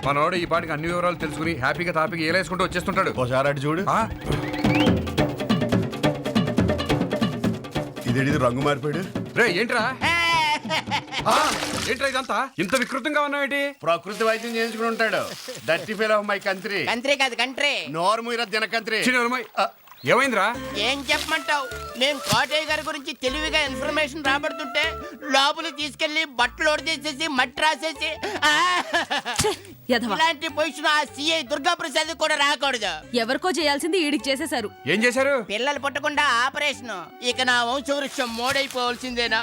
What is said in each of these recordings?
మనోడు ఈ పాటికి అన్ని వివరాలు తెలుసుకుని హ్యాపీగా తాపీగా ఏలేసుకుంటూ వచ్చేస్తుంటాడు. ఒకసారి అటు చూడు. ఇదేంటి రంగు మారిపోయాడు? రే ఏంట్రా ఏంట్రా ఇదంతా ఇంత వికృతంగా ఉన్నావేంటి? ప్రకృతి వైద్యం చేయించుకుని ఉంటాడు. Dirty fail of my country. Country కాదు కంట్రీ. నోరు మూయరా దినకంత్రి. ఏమైందిరా? ఏం చెప్పమంటావు? మేము కోటయ్య గారి గురించి తెలివిగా ఇన్ఫర్మేషన్ రాబడుతుంటే లోపలి తీసుకెళ్లి బట్టలు ఒడిచేసేసి మట్టి రాసేసి ఇలాంటి పొజిషన్ ఆ సిఐ దుర్గా ప్రసాద్ కూడా రాకూడదు. ఎవరికో చేయాల్సింది ఈడికి చేసేశారు. ఏం చేశారు? పిల్లలు పుట్టకుండా ఆపరేషన్. ఇక నా వంశవృక్షం మోడైపోవాల్సిందేనా?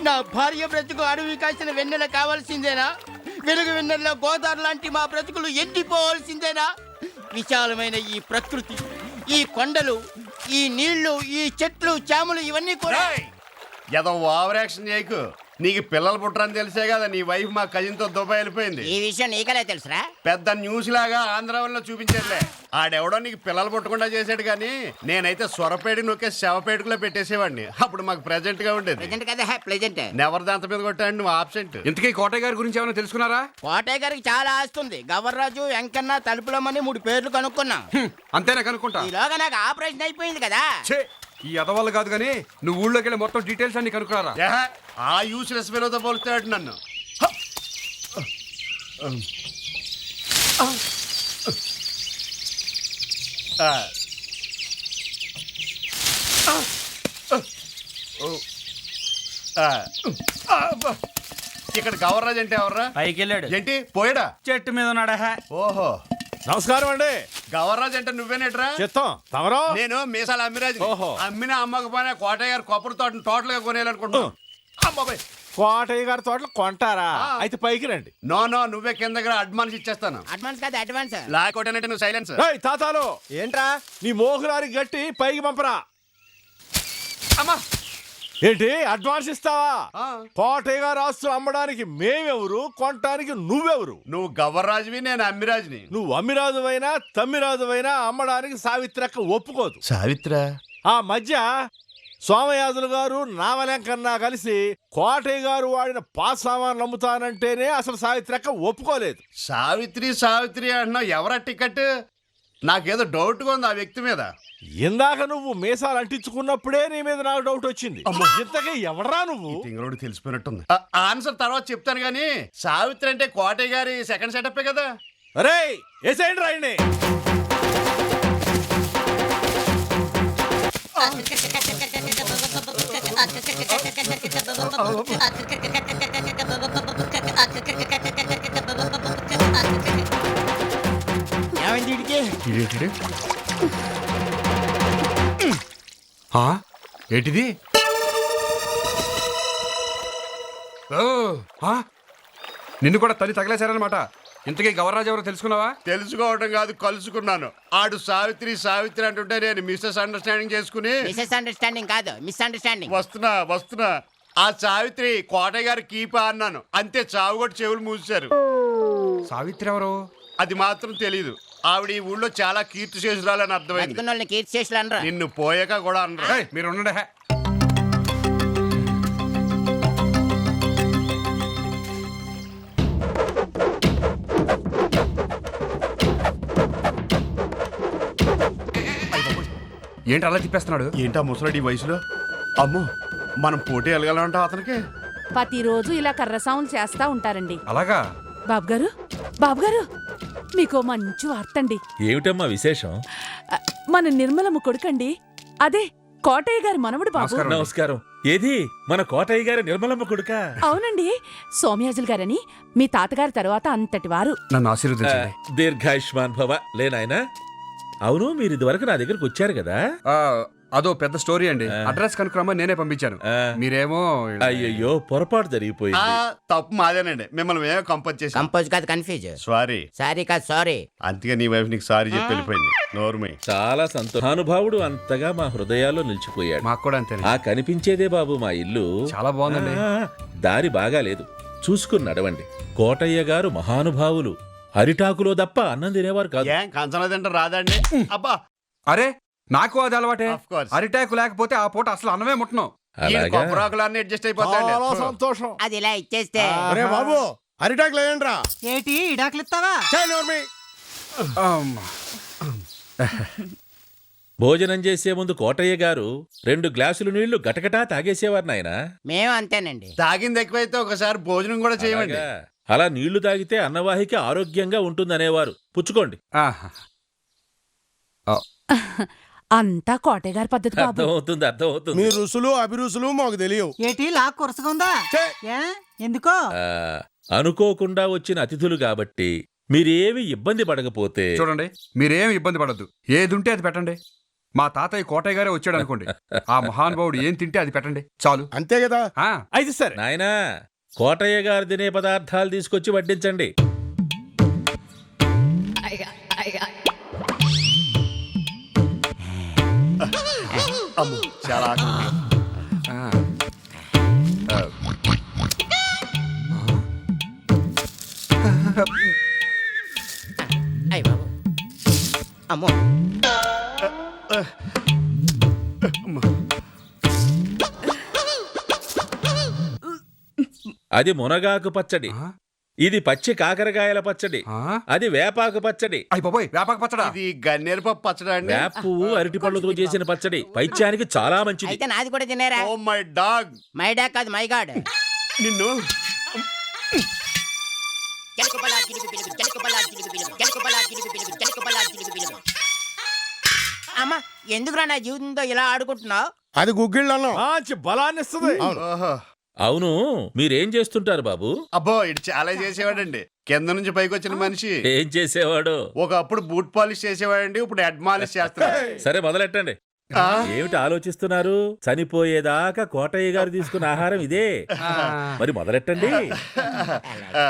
నా భార్య బ్రతుకు అడవి కాసిన వెన్నెల కావాల్సిందేనా? వెలుగు వెన్నెల్లో గోదావరి లాంటి మా బ్రతుకులు ఎండిపోవాల్సిందేనా? విశాలమైన ఈ ప్రకృతి, ఈ కొండలు, ఈ నీళ్లు, ఈ చెట్లు, చేమలు ఇవన్నీ కూడా ఏదో ఓవర్ యాక్షన్ చేయకు. నీకు పిల్లలు పుట్టరని తెలిసే కదా నీ వైఫ్ మా కజిన్ తో దుబాయ్ వెళ్ళిపోయింది. ఈ విషయం నీకలే తెలుసురా? పెద్ద న్యూస్ లాగా ఆంధ్రాలో చూపించేదిలే. ఆడెవడో నీకు పిల్లలు పుట్టకుండా చేశాడు కానీ నేనైతే సొరపేట నొక్కే శవపేటకులో పెట్టేసేవాడిని. అప్పుడు మాకు ప్రెజెంట్ గా ఉండేది. ప్రెజెంట్ కదా ప్రెజెంట్. నెవర్ దాంత మీద కొట్టాడు నువ్వు ఆబ్సెంట్. ఇంతకీ కోటయ్య గారి గురించి ఏమైనా తెలుసుకున్నారా? కోటయ్య గారికి చాలా ఆస్తుంది. గవర్రాజు, వెంకన్న, తలుపులమ్మని 3 పేర్లు కనుక్కున్నాం. అంతేనా కనుక్కుంటా? ఈలోగా నాకు ఆపరేషన్ అయిపోయింది కదా. ఈ అదవాళ్ళు కాదు కానీ నువ్వు ఊళ్ళోకి వెళ్ళి మొత్తం డీటెయిల్స్ అన్ని కనుక్కున్నారా? ఆ యూస్లెస్ ఫెలోతో పోలుస్తాడు నన్ను. ఇక్కడ గవర్రాజ్ అంటే ఎవర్రా? పైకి వెళ్ళాడు. ఏంటి పోయాడా? చెట్టు మీద ఉన్నాడా? ఓహో నమస్కారం అండి. గవర్రాజ్ అంటే నువ్వేనేట్రా? చిత్తం తమరో? నేను మీసాల అమ్మిరాజు. ఓహో. అమ్మినా అమ్మకపోయినా కోటయ్య గారు కొబ్బరి తోటను టోటల్ గా కొనేయాలనుకుంటున్నాను. కోటయ్య గారి తోటలు కొంటారా? అయితే పైకి రండి. నో నో నువ్వే కింద అడ్వాన్స్ ఇచ్చేస్తాను. అడ్వాన్స్ కాదు అడ్వాన్స్. లేకపోతే నువ్వు సైలెన్స్. ఏయ్ తాతాలు ఏంట్రా నీ మోహులారి గట్టి పైకి పంపరా. అమ్మా ఏంటి అడ్వాన్స్ ఇస్తావా? ఆ. కోటయ్య గారు ఆస్తులు అమ్మడానికి మేమెవరు, కొనటానికి నువ్వెవరు? నువ్వు గవర్రాజువి, నేను అమ్మిరాజుని. నువ్వు అమ్మిరాజువైనా తమ్మిరాజువైనా అమ్మడానికి సావిత్రక్క ఒప్పుకోదు. సావిత్ర ఆ మధ్య సోమయాజులు గారు నామలంకన్నా కలిసి కోటయ్య గారు వాడిన పాస్ సామాన్లు అమ్ముతానంటేనే అసలు సావిత్రక్క ఒప్పుకోలేదు. సావిత్రి సావిత్రి అంటున్నావు. ఎవరా టికెట్? నాకేదో డౌట్ గా ఉంది ఆ వ్యక్తి మీద. ఇందాక నువ్వు మీసాలు అంటించుకున్నప్పుడే నీ మీద నాకు డౌట్ వచ్చింది. ఇంతకీ ఎవడరా నువ్వు? తింగరోడు తెలిసిపోయినట్టుంది. ఆన్సర్ తర్వాత చెప్తాను గానీ సావిత్రి అంటే కోటయ్య గారి సెకండ్ సెటప్ కదా. అరే ఏసేయండి రాయండి. ఏంటిది? నిన్ను కూడా తల్లి తగలేశారనమాట. ఇంతకీ గవర్రాజు ఎవరో తెలుసుకున్నావా? తెలుసుకోవడం కాదు కలుసుకున్నాను. ఆడు సావిత్రి సావిత్రి అంటుంటే నేను మిస్సెస్ అండర్స్టాండింగ్ చేసుకుని. మిస్సెస్ అండర్స్టాండింగ్ కాదు మిస్ అండర్స్టాండింగ్. వస్తున్నా ఆ సావిత్రి కోటయ్య గారి కీపా అన్నాను. అంతే చావు కొట్టి చెవులు మూసారు. సావిత్రి ఎవరు? అది మాత్రం తెలీదు. ఆవిడ ఈ ఊళ్ళో చాలా కీర్తి చేసురాలని అర్థమైంది. కీర్తి చేసులు అనరా? నిన్ను పోయాక కూడా అనరా. మీరు ఉండండి. ఏంటి అలా తిప్పేస్తున్నాడు? ఏంటా ముసలాడు ఈ వయసులో? అమ్మో మనం పోటీ వెళ్ళగలంటావు అతనికి? ప్రతిరోజు ఇలా కర్ర సౌండ్ చేస్తా ఉంటారండి. అలాగా? బాబు గారు మీకో మంచి వార్త అండి. ఏమిటమ్మా విశేషం? మన నిర్మలమ్మ కొడుకండి, అదే కోటయ్య గారి మనవడు బాబు. నమస్కారం. ఏది మన కోటయ్య గారి నిర్మలమ్మ కొడుకా? అవునండి, సోమయాజులు గారని మీ తాతగారి తర్వాత అంతటి వారు. నన్ను ఆశీర్వదించండి. దీర్ఘాయుష్మాన్ భవ. లేనాయనా? అవును, మీరు ఇదివరకు నా దగ్గరకు వచ్చారు కదా? అదో పెద్ద స్టోరీ అండి. అడ్రస్ కనుక్కురమ్మని నేనే పంపించాను. మీరేమో అయ్యయ్యో పొరపాటు జరిగిపోయింది. తప్పు మాదేనండి. మిమ్మల్ని ఏమో కంపోజ్ చేసి. కంపోజ్ కాదు కన్ఫ్యూజ్. సారీ కాదు సారీ. అందుకే నీ వైఫ్ నీకు సారీ చెప్పి వెళ్ళిపోయింది. నోర్మై. చాలా సంతోషానుభావుడు అంతగా మా హృదయాల్లో నిలిచిపోయాడు. మాకు కూడా అంతే. ఆ కనిపించేదే బాబు మా ఇల్లు. చాలా బాగుందండి. దారి బాగా లేదు, చూసుకుని నడవండి. కోటయ్య గారు మహానుభావులు. అరిటాకులో తప్ప అన్నం తినేవారు కాదు. ఏం కంచంలో తింటారు రాదండి? అబ్బా అరే నాకు అది అలవాటే. Of course. అరిటాకు లేకపోతే ఆ పూట అసలు అన్నమే ముట్టను. అలాగా? కొబ్బరాకులన్నీ అడ్జస్ట్ అయిపోతాయి. చాలా సంతోషం. అది ఇలా ఇచ్చేస్తే అరే బాబు అరిటాకులు వేయండి రా. ఏటి ఇడాకులు ఇస్తావా? అమ్మా. భోజనం చేసే ముందు కోటయ్య గారు 2 గ్లాసులు నీళ్లు గటగటా తాగేసేవారు నాయనా. మేము అంతేనండి. తాగింది ఎక్కువైతే ఒకసారి భోజనం కూడా చేయమండి. అలాగా? అలా నీళ్లు తాగితే అన్నవాహిక ఆరోగ్యంగా ఉంటుందనేవారు. పుచ్చుకోండి. ఆహా. అంతా కోటయ్య గారి పద్ధతి బాబు. అర్థమవుతుంది, అర్థమవుతుంది. మీ రుసులు అభిరుసులు మాకు తెలియవు. ఏటి లాక్ కొరసగా ఉందా? ఏ? ఎందుకో? ఆ, అనుకోకుండా వచ్చిన అతిథులు కాబట్టి మీరేమి ఇబ్బంది పడకపోతే. చూడండి, మీరేం ఇబ్బంది పడద్దు. ఏదుంటే అది పెట్టండి. మా తాతయ్య కోటయ్య గారే వచ్చాడు అనుకోండి, ఆ మహానుభావుడు ఏం తింటే అది పెట్టండి చాలు. అంతే కదా. ఆ, అయితే సరే. నాయనా, కోటయ్య గారు తినే పదార్థాలు తీసుకొచ్చి వడ్డించండి. అమ్మో, చాలా ఆకలి. ఆ. అయ్య బాబు. అమ్మో. అది మునగాకు పచ్చడి, ఆ? ఇది పచ్చి కాకరకాయల పచ్చడి, ఆ? అది వేపాకు పచ్చడి. అయ్ బాబోయ్, వేపాకు పచ్చడా? ఇది గన్నేరు పప్పు పచ్చడా అండి? వేప పువ్వు అరటి పళ్ళతో చేసిన పచ్చడి పైత్యానికి చాలా మంచిది. అయితే నాది కూడా తినేరా? Oh my dog. మైడా కాదు మైగాడ్. నిన్ను అమ్మా, ఎందుకురా నా జీవితంతో ఇలా ఆడుకుంటున్నావు? అది గుగ్గిళ్ళు అన్నాం. మంచి బలాన్ని ఇస్తుంది. ఓహో. అవును, మీరేం చేస్తుంటారు బాబు? అబ్బో, ఇటు చాలా చేసేవాడండి. కింద నుంచి పైకి వచ్చిన మనిషి. ఏం చేసేవాడు? ఒకప్పుడు బూట్ పాలిష్ చేసేవాడండి, ఇప్పుడు హెడ్ మాలిష్ చేస్తున్నాడు. సరే, మొదలెట్టండి. ఆ? ఏమిటి ఆలోచిస్తున్నారు? చనిపోయేదాకా కోటయ్య గారు తీసుకున్న ఆహారం ఇదే. మరి మొదలెట్టండి. ఆ,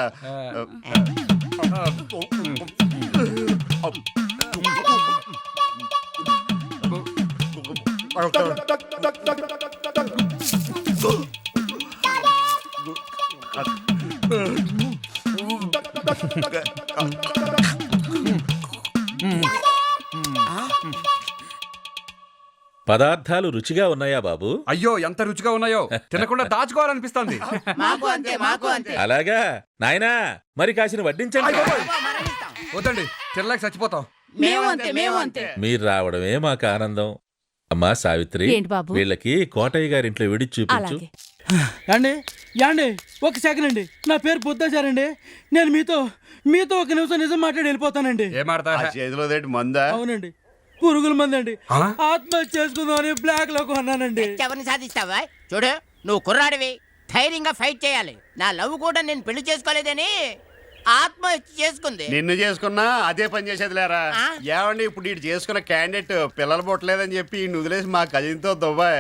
పదార్థాలు రుచిగా ఉన్నాయా బాబు? అయ్యో, ఎంత రుచిగా ఉన్నాయో, తినకుండా దాచుకోవాలనిపిస్తుంది. మాకు అంతే, మాకు అంతే. అలాగా నాయనా, మరి కాసిన వడ్డించండి. వద్దండి, తినలేక చచ్చిపోతాం. మేము అంతే, మేము అంతే. మీరు రావడమే మాకు ఆనందం. అమ్మా సావిత్రి, ఏంటి బాబు? వీళ్ళకి కోటయ్య గారింట్లో విడిచి చూపించు. అలాగే. యాండి ఒక సెకండ్ అండి. నా పేరు బుద్ధాచారండి. నేను మీతో ఒక నిమిషం నిజం మాట్లాడి వెళ్ళిపోతానండి. ఏం ఆడతా? ఆ చేతిలో దేటి మందా? అవునండి, పురుగుల మంది అండి. ఆ? ఆత్మహత్య చేసుకుందామని బ్లాక్ లో కొన్నానండి. ఎవరిని సాధిస్తావా? చూడు, నువ్వు కుర్రాడివి, ధైర్యంగా ఫైట్ చేయాలి. నా లవ్ కూడా నేను పెళ్లి చేసుకోలేదని ఆత్మహత్య చేసుకుంది. నిన్ను చేసుకున్నా అదే పని చేసేది లేరా? ఆ? ఏమండి, ఇప్పుడు ఇటు చేసుకున్న క్యాండిడేట్ పిల్లలు పుట్టలేదని చెప్పి ఈ వదిలేసి మా కజిన్తో దుబాయ్.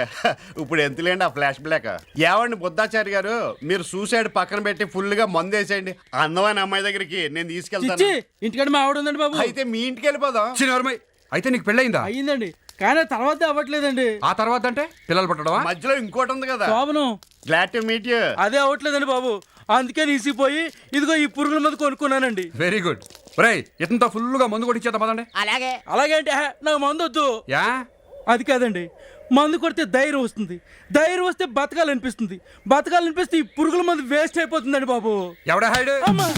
ఇప్పుడు ఎంతలేండి ఆ ఫ్లాష్ బ్లాక్. ఏమండి బుద్ధాచారి గారు, మీరు సూసైడ్ పక్కన పెట్టి ఫుల్ గా మందు వేసేయండి. అందమైన అమ్మాయి దగ్గరికి నేను తీసుకెళ్తాను. చిచ్చి, ఇంటికాడ మా ఆవిడ ఉందండి బాబు. అయితే మీ ఇంటికి వెళ్ళిపోదాం. చిన్నవరమై, అయితే నీకు పెళ్ళయిందా? అయ్యిందండి, కానీ తర్వాత అవ్వట్లేదండి. ఆ తర్వాత అంటే పిల్లలు పుట్టడమా? మధ్యలో ఇంకోటి ఉంది కదా. శోభనం గ్లాడ్ టు మీట్ యూ. అదే అవ్వట్లేదండి బాబు. అందుకే నీసిపోయి ఇదిగో ఈ పురుగుల మందు కొనుక్కున్నానండి. Very good. ఒరేయ్, ఇతంతో ఫుల్ గా మందు కొట్టించేద్దాం పదండి. అలాగే. అలాగే అంటే నాకు మందు వద్దు. యా? అది కాదండి, మందు కొడితే ధైర్యం వస్తుంది, ధైర్యం వస్తే బతకాలనిపిస్తుంది, బతకాలనిపిస్తే ఈ పురుగుల మందు వేస్ట్ అయిపోతుందండి బాబు. ఎవడా హైడ్? అమ్మా,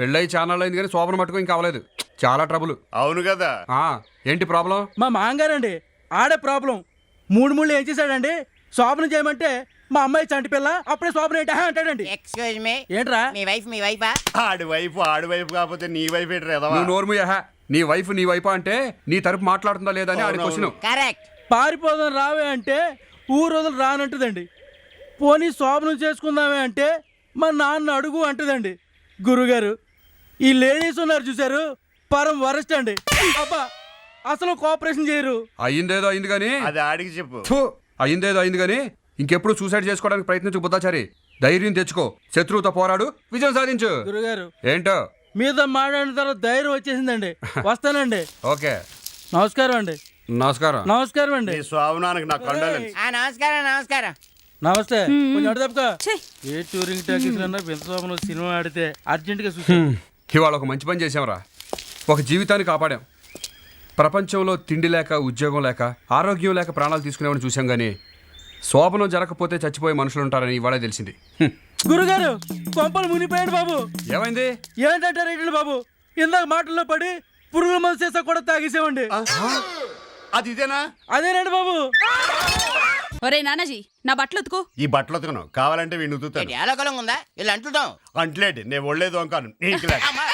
పెళ్ళై ఛానల్ అయింది కానీ శోభన మట్టుకు ఇంకా అవ్వలేదు. చాలా ట్రబుల్. అవును కదా. ఏంటి ప్రాబ్లం? మా మాంగారండి ఆడే ప్రాబ్లం. మూడు ఏం చేశాడండి, శోభనం చేయమంటే మా అమ్మాయి చంటి పిల్ల, అప్పుడే శోభన ఏంటి అంటాడండి. ఎక్స్క్యూజ్ మీ, ఏంట్రా? మీ వైఫా? ఆడి వైఫ్ కాకపోతే నీ వైఫ్ ఏంటి రేదవా? నువ్వు నోర్ము యహ. నీ వైఫ్ అంటే నీ తరపు మాట్లాడుతుందా లేదా అని ఆడి క్వశ్చన్. కరెక్ట్. పారిపోదాం రావే అంటే ఊరు వదిలి రానంటుందండి. పోనీ శోభనం చేసుకుందామే అంటే మా నాన్న అడుగు అంటుందండి. గురుగారు, ఈ లేడీస్ ఉన్నారు చూసారు, పరం వరస్ట్ అండి. అబ్బా, అసలు కోఆపరేషన్ చేయరు. అయిందేదో అయింది కానీ, అది ఆడికి చెప్పు. అయిందేదో అయింది కానీ ఇంకెప్పుడు సూసైడ్ చేసుకోవడానికి ప్రయత్నించు బుద్ధాచారి. ధైర్యం తెచ్చుకో, శత్రువుతో పోరాడు, విజయం సాధించు. గురుగారు, ఏంటో మీతో మాట్లాడిన తర్వాత ధైర్యం వచ్చేసిందండి. వస్తానండి. ఓకే, నమస్కారం అండి. నమస్కారం. నమస్కారం అండి. నీ స్వామినానికి నా కండోలెన్స్. నమస్కారం. నమస్తే కొంచెం అడు తప్పుకో. ఛే! ఏ టూరింగ్ టాకీస్ వింతసోమలో సినిమా ఆడితే అర్జెంట్ గా చూసి ఇవాళ ఒక మంచి పని చేసాంరా. ఒక జీవితాన్ని కాపాడాం. ప్రపంచంలో తిండి లేక, ఉద్యోగం లేక, ఆరోగ్యం లేక ప్రాణాలు తీసుకునేవాడిని చూసాం కానీ శోభనం జరగకపోతే చచ్చిపోయే మనుషులు ఉంటారని ఇవాళే తెలిసింది. గురుగారు కొంపలు మునిపోయాడు బాబు. ఏమైంది? ఏంటంటారు ఏంటండి బాబు, ఇందాక మాటల్లో పడి పురుగుల మందు చేసా కూడా తాగేసేవండి. అది ఇదేనా? అదేనండి బాబు. ఒరే నానాజీ, నా బట్టలు ఉతుకో. ఈ బట్టలు ఉతకను, కావాలంటే వీడిని ఉతుకుతాను. ఏలకలం ఉందా ఇలా అంటున్నాం? అంట్లేటి నేను ఒళ్ళేదు అంకాను నీకు లేక. అమ్మా,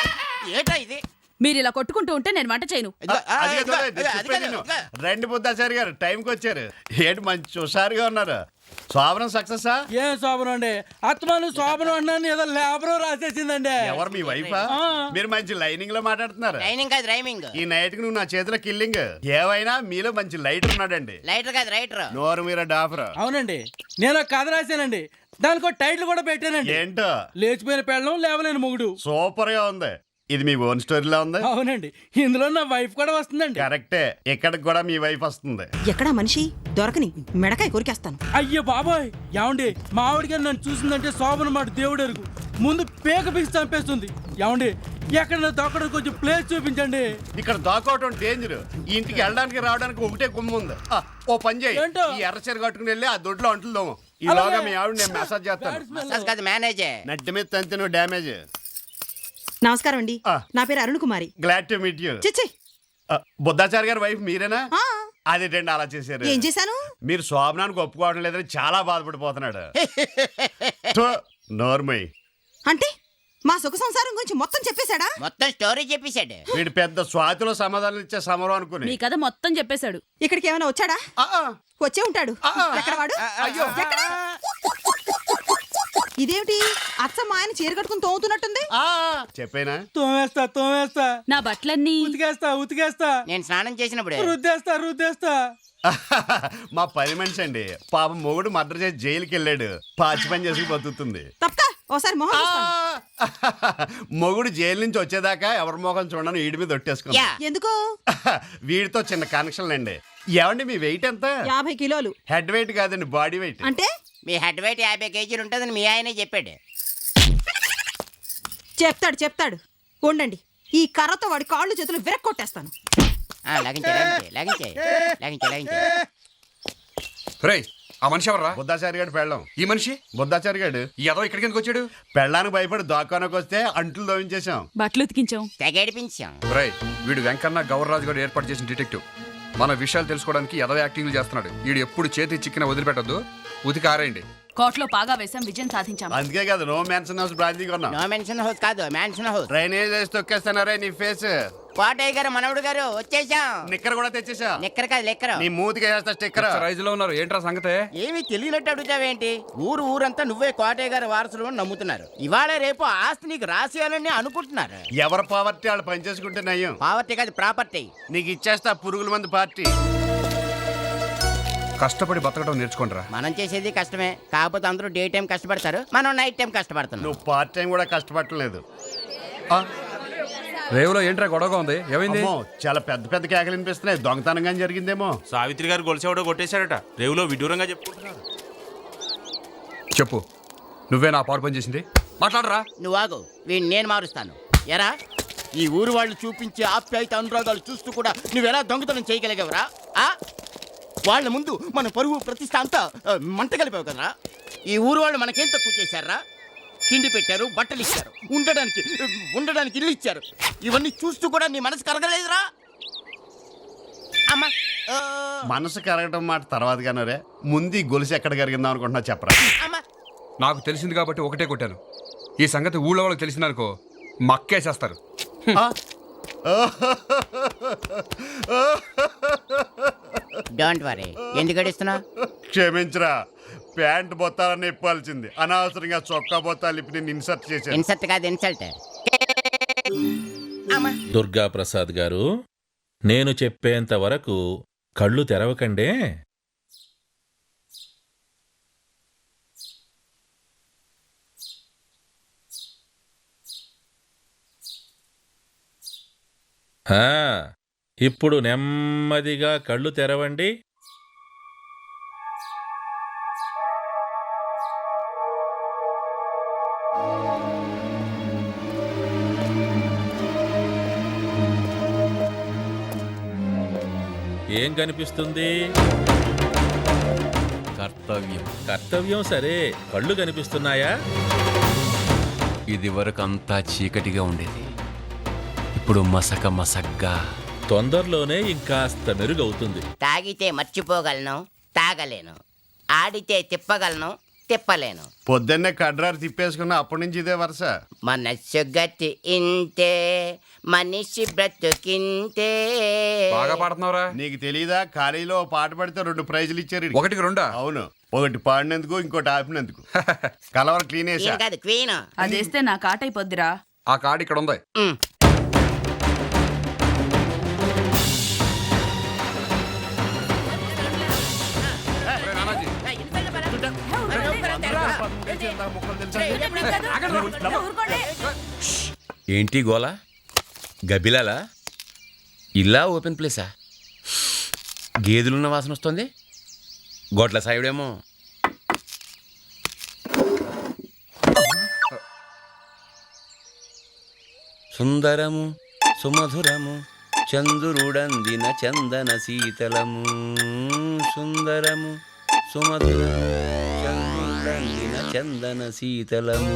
ఏటా ఇది? మీరు ఇలా కొట్టుకుంటూ ఉంటే నేను వంట చేయను. ఇదిగో, ఆ, అది ఇదిగో, కాదు, ఇదిగో, అది చెప్పేది కాదు, విను. ఇదిగో. రండి బుద్ధాచారి గారు, టైంకి వచ్చారు. ఏంటి మంచి హుషారుగా ఉన్నారు. సోమరం సక్సెస్ ఏం శోభనం అండి, అత్తమాను శోభనం అన్నాను ఏదో లేబర్ రాసేసిందండి. ఎవరు మీ వైఫా? ఆ. మీరు మంచి లైనింగ్ లో మాట్లాడుతున్నారు. రైనింగ్ కాదు రైమింగ్. ఈ నైట్ కి నువ్వు నా చేతిలో కిల్లింగ్. ఏవైనా మీలో మంచి లైట్ ఉన్నాడండి. లైటర్ కాదు రైటర్. నోరు మీర డాఫర్. అవునండి, నేను ఒక కథ రాశానండి, దానికి ఒక టైటిల్ కూడా పెట్టానండి. ఏంటో లేచిపోయిన పెళ్ళం లేవలేని మొగుడు. సూపర్ గా ఉంది. ఇది మీ ఓన్ స్టోరీలా ఉంది. అవునండి, ఇందులో నా వైఫ్ కూడా వస్తుందండి. కరెక్టే, ఇక్కడికి కూడా మీ వైఫ్ వస్తుంది. ఎక్కడా మనిషి దొరకని మెడకాయ కొరికేస్తాను. అయ్యో బాబాయ్, ఏమండి మా ఆవిడ గారు నన్ను చూసిందంటే శోభన మాట దేవుడు ఎరుగు, ముందు పేక పీసి చంపేస్తుంది. ఏమండి ఎక్కడ దొక్కడం కొంచెం ప్లేస్ చూపించండి. ఇక్కడ దాకోవటం డేంజర్. ఈ ఇంటికి వెళ్ళడానికి రావడానికి ఒకటే కొమ్ము ఉంది. ఓ పని చేయి, ఏంటో? ఈ ఎర్ర చీర కట్టుకుని వెళ్ళి ఆ దొడ్లో అంటులు దోమ. ఈలోగా అలాగే. మీ ఆవిడ నేను మెసేజ్ చేస్తాను. మసాజ్ కాదు మేనేజే. నడ్డి మీద తంతి నువ్వు డ్యామేజ్. నమస్కారం అండి, ఆ. నా పేరు Arun Kumari. Glad to meet you. Chichi, Buddhachari గారి వైఫ్ మీరేనా? ఆ, అదేంటండి అలా చేశారు? ఏం చేశాను? మీరు శోభనానికి ఒప్పుకోవడం లేదని చాలా బాధపడిపోతున్నాడు. నోర్మయ్, అంటే మా సుఖ సంసారం గురించి మొత్తం చెప్పేశాడా? మొత్తం స్టోరీ చెప్పేశాడు. వీడు పెద్ద స్వాతిలో సమాధానం ఇచ్చే సమరం అనుకుని. మీ కథ మొత్తం చెప్పేశాడు. ఇక్కడికి ఏమైనా వచ్చాడా? ఆ, ఆ, వచ్చే ఉంటాడు. ఎక్కడ వాడు? అయ్యో. ఎక్కడ? ఇదేమిటి అచ్చ మా ఆయన చీర కట్టుకుని తోముతున్నట్టుంది. ఆ, చెప్పేనా? తోమేస్తా నా బట్టలన్నీ ఉతికేస్తా నేను స్నానం చేసినప్పుడే. రుద్దేస్తా. మా పని మనిషి అండి. పాపం మొగుడు మర్డర్ చేసి జైలుకి వెళ్ళాడు. పాచి పని చేసుకు బతుకుతుంది. తప్పక ఓసారి మొహం చూస్తాను. మొగుడు జైలు నుంచి వచ్చేదాకా ఎవరి మొఖం చూడను వీడి మీద ఒట్టేసుకున్నా. యా. ఎందుకు? వీడితో చిన్న కనెక్షన్ అండి. ఏమండి మీ వెయిట్ ఎంత? 50 కిలోలు. హెడ్ వెయిట్ కాదండి, బాడీ వెయిట్. అంటే మీ హెడ్ వెయిట్ 50 కేజీలు ఉంటుందని మీ ఆయనే చెప్పాడు. చెప్తాడు. ఉండండి, ఈ కర్రతో వాడి కాళ్ళు చేతులు విరక్కొట్టేస్తాను. లాగించే. రేయ్, ఆ మనిషి ఎవర్రా? బుద్ధాచారి గారు పెళ్ళం. ఈ మనిషి బుద్ధాచారి గారు ఈ ఎదవ ఇక్కడికి ఎందుకు వచ్చాడు? పెళ్ళానికి భయపడి దాక్కానికి వస్తే అంట్లు దోవించేశాం. బట్టలు ఉతికించాం. తెగేడిపించాం. రేయ్, వీడు వెంకన్న గౌరరాజు గారు ఏర్పాటు చేసిన డిటెక్టివ్. మన విషయాలు తెలుసుకోవడానికి ఎదవ యాక్టింగ్లు చేస్తున్నాడు. వీడు ఎప్పుడు చేతి చిక్కిన వదిలిపెట్టద్దు, ఉతికి ఆరేయండి. కోట్లో పాగా వేసాం, విజయం సాధించాం. అందుకే కదా నో మెన్షన్ హౌస్ బ్రాంతి కొన్నా. నో మెన్షన్ హౌస్ కాదు, మ్యాన్షన్ హౌస్. డ్రైనేజ్ వేసి తొక్కేస్తున్నారే నీ ఫేస్. కోటయ్య గారు మనవడు గారు వచ్చేసాం. నిక్కర్ కూడా తెచ్చేసా. నిక్కర కాదు లెక్కర. నీ మూతికి వేస్తా స్టిక్కర్. రైజులో ఉన్నారు ఏంట్రా సంగతే? ఏమీ తెలియనట్టు అడుగుతావేంటి? ఊరంతా నువ్వే కోటయ్య గారి వారసులు అని నమ్ముతున్నారు. ఇవాళ రేపు ఆస్తి నీకు రాసేయాలని అనుకుంటున్నారు. ఎవరి పావర్టీ వాళ్ళు పనిచేసుకుంటే నయ్యం. పావర్టీ కాదు ప్రాపర్టీ. నీకు ఇచ్చేస్తా పురుగుల మంది పార్టీ. కష్టపడి బతకడం నేర్చుకోండిరా. మనం చేసేది కష్టమే, కాకపోతే అందరూ డే టైం కష్టపడతారు, మనం నైట్ టైం కష్టపడుతున్నాం. నువ్వు పార్ట్ టైం కూడా కష్టపడలేదు. రేవులో ఏంట్రా గొడవగా ఉంది? ఏమైంది? చాలా పెద్ద పెద్ద కేకలు వినిపిస్తున్నాయి. దొంగతనంగా జరిగిందేమో. సావిత్రి గారు గొలుసేవడో కొట్టేశారట. రేవులో విడ్డూరంగా చెప్పుకుంటున్నారు. చెప్పు, నువ్వే నా పాడు పని చేసింది? మాట్లాడరా. నువ్వు ఆగు, వీడిని నేను మారుస్తాను. ఎరా, ఈ ఊరు వాళ్ళు చూపించే ఆప్యాయత అనురాగాలు చూస్తూ కూడా నువ్వెలా దొంగతనం చేయగలిగావురా? వాళ్ళ ముందు మన పరువు ప్రతిష్ట అంతా మంట కలిపావు కదరా. ఈ ఊరు వాళ్ళు మనకేం తక్కువ చేశారా? తిండి పెట్టారు, బట్టలు ఇచ్చారు, ఉండడానికి ఇల్లు ఇచ్చారు. ఇవన్నీ చూస్తూ కూడా నీ మనసు కరగలేదురా? అమ్మా, మనసు కరగటం మాట తర్వాత కానరే, ముందు ఈ గొలుసు ఎక్కడ కరిగిందాం అనుకుంటున్నా చెప్పరా. అమ్మా. నాకు తెలిసింది కాబట్టి ఒకటే కొట్టాను. ఈ సంగతి ఊళ్ళో వాళ్ళకి తెలిసిందనుకో మక్కేసేస్తారు. Don't worry. ఎందుకు అడుస్తున్నా? క్షమించరా, ప్యాంట్ బొత్తాలని ఇప్పాల్సింది. అనవసరంగా చొక్కా బొత్తాలు ఇప్పి నేను ఇన్సర్ట్ చేశాను. ఇన్సల్ట్ కాదు ఇన్సల్ట్. దుర్గా ప్రసాద్ గారు, నేను చెప్పేంత వరకు కళ్ళు తెరవకండే. ఇప్పుడు నెమ్మదిగా కళ్ళు తెరవండి. ఏం కనిపిస్తుంది? కర్తవ్యం. కర్తవ్యం సరే, కళ్ళు కనిపిస్తున్నాయా? ఇది వరకు అంతా చీకటిగా ఉండేది, ఇప్పుడు మసక మసగ్గా. తొందరలోనే ఇంకాస్త మెరుగవుతుంది. తాగితే మర్చిపోగలను, తాగలేను. ఆడితే తిప్పగలను, తిప్పలేను. పొద్దున్నే కడ్రారు తిప్పేసుకున్న అప్పటి నుంచి ఇదే వరుస. మనస్సు గతి ఇంతే, మనిషి బ్రతుకింతే. బాగా పాడుతున్నావురా. నీకు తెలీదా, ఖాళీలో ఓ పాట పడితే 2 ప్రైజులు ఇచ్చారు. ఒకటికి రెండా? అవును, ఒకటి పాడినందుకు ఇంకోటి ఆపినందుకు. కలవర క్లీన్ ఏం చేసా. కాదు క్వీన్. అదేస్తే నా కాటైపోద్దిరా. ఆ కార్డు ఇక్కడ ఉంది. ఏంటి గోలా? గబ్బిలాలా? ఇలా ఓపెన్ ప్లేసా? గేదెలున్న వాసన వస్తుంది. గోట్ల సాయుడేమో. సుందరము సుమధురము చంద్రుడందిన చందన శీతలము. సుందరము సుమధురము చంద్రుడందిన చందన శీతలము.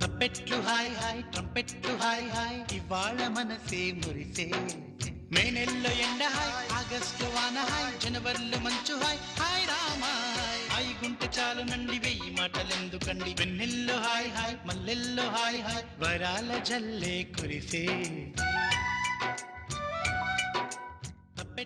ట్రంపెట్లు హాయ్ హాయ్ ట్రంపెట్లు హాయ్ హాయ్ ఇవాళ మనసే మురిసే. మే నెలలో ఎండ హాయ్, ఆగస్టు వాన హాయ్, జనవరిలో మంచు హాయ్ హాయ్ రామా. హాయ్ గుంటె చాలు నండి 1000 మాటలెందుకండి. వెన్నెల్లో హాయ్ హాయ్ మల్లెల్లో హాయ్ హాయ్ వరాల జల్లే కురిసే.